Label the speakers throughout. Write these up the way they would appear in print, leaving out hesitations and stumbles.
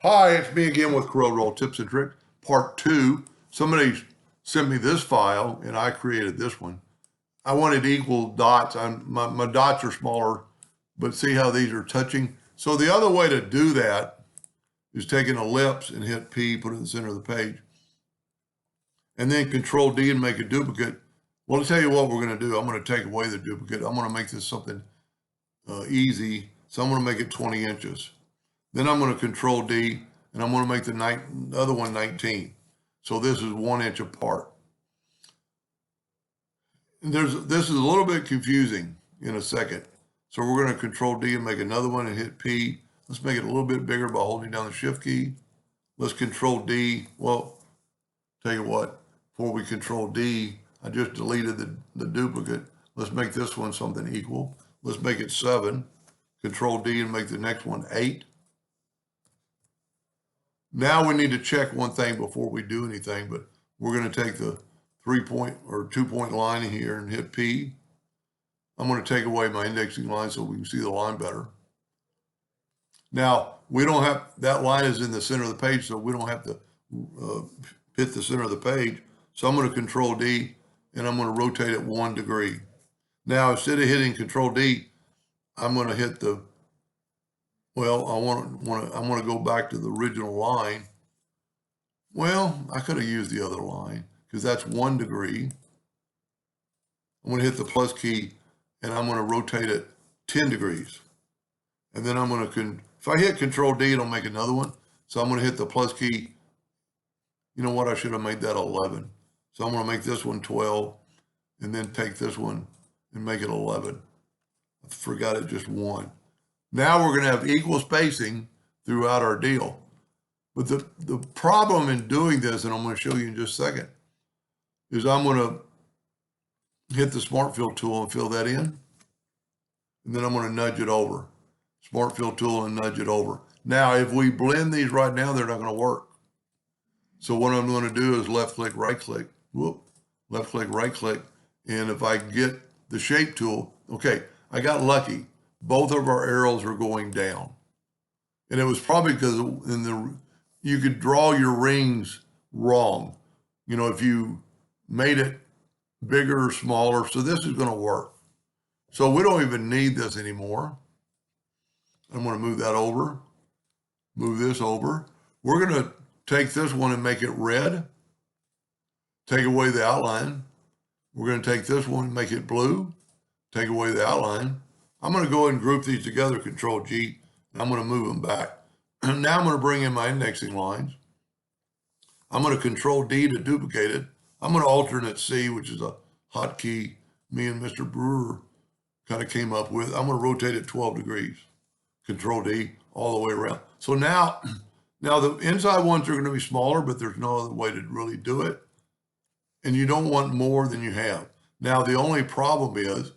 Speaker 1: Hi, it's me again with Corel Tips and Tricks, part 2. Somebody sent me this file, and I created this one. I wanted equal dots. My dots are smaller, but see how these are touching? So the other way to do that is take an ellipse and hit P, put it in the center of the page, and then Control D and make a duplicate. Well, I'll tell you what we're going to do. I'm going to take away the duplicate. I'm going to make this something easy. So I'm going to make it 20 inches. Then I'm going to Control D, and I'm going to make the other one 19. So this is 1 inch apart. And this is a little bit confusing in a second. So we're going to Control D and make another one and hit P. Let's make it a little bit bigger by holding down the Shift key. Let's Control D. Well, tell you what, before we Control D, I just deleted the duplicate. Let's make this one something equal. Let's make it 7. Control D and make the next one 8. Now we need to check one thing before we do anything, but we're going to take the 3-point or 2-point line here and hit P. I'm going to take away my indexing line so we can see the line better. Now, we don't have, that line is in the center of the page, so we don't have to hit the center of the page. So I'm going to Control D, and I'm going to rotate it 1 degree. Now, instead of hitting Control D, I'm going to hit the, well, I want to go back to the original line. Well, I could have used the other line because that's 1 degree. I'm going to hit the plus key and I'm going to rotate it 10 degrees. And then I'm going to, if I hit Control D, it'll make another one. So I'm going to hit the plus key. You know what? I should have made that 11. So I'm going to make this one 12 and then take this one and make it 11. I forgot it just 1. Now we're going to have equal spacing throughout our deal. But the problem in doing this, and I'm going to show you in just a second, is I'm going to hit the Smart Fill tool and fill that in. And then I'm going to nudge it over. Smart Fill tool and nudge it over. Now, if we blend these right now, they're not going to work. So what I'm going to do is left click, right click, left click, right click. And if I get the shape tool, okay, I got lucky. Both of our arrows are going down. And it was probably because you could draw your rings wrong. You know, if you made it bigger or smaller. So this is going to work. So we don't even need this anymore. I'm going to move that over, move this over. We're going to take this one and make it red, take away the outline. We're going to take this one and make it blue, take away the outline. I'm going to go ahead and group these together, Control G, and I'm going to move them back. Now I'm going to bring in my indexing lines. I'm going to Control D to duplicate it. I'm going to alternate C, which is a hotkey me and Mr. Brewer kind of came up with. I'm going to rotate it 12 degrees. Control D all the way around. So now the inside ones are going to be smaller, but there's no other way to really do it. And you don't want more than you have. Now, the only problem is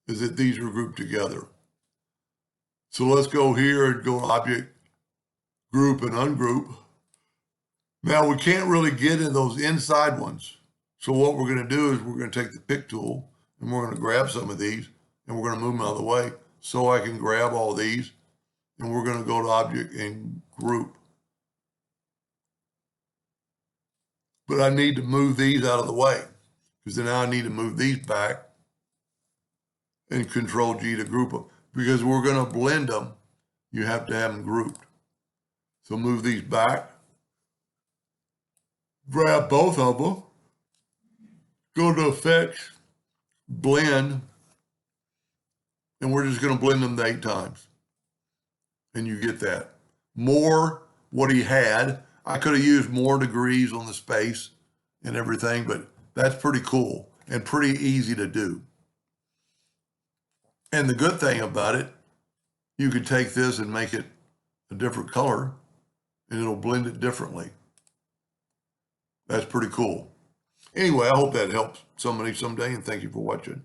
Speaker 1: that these are grouped together. So let's go here and go to Object, Group, and Ungroup. Now, we can't really get in those inside ones. So what we're going to do is we're going to take the Pick tool, and we're going to grab some of these, and we're going to move them out of the way so I can grab all these, and we're going to go to Object and Group. But I need to move these out of the way because then now I need to move these back and Control G to group them. Because we're going to blend them, you have to have them grouped. So move these back, grab both of them, go to Effects, Blend, and we're just going to blend them 8 times. And you get that. More what he had. I could have used more degrees on the space and everything, but that's pretty cool and pretty easy to do. And the good thing about it, you could take this and make it a different color and it'll blend it differently. That's pretty cool. Anyway, I hope that helps somebody someday, and thank you for watching.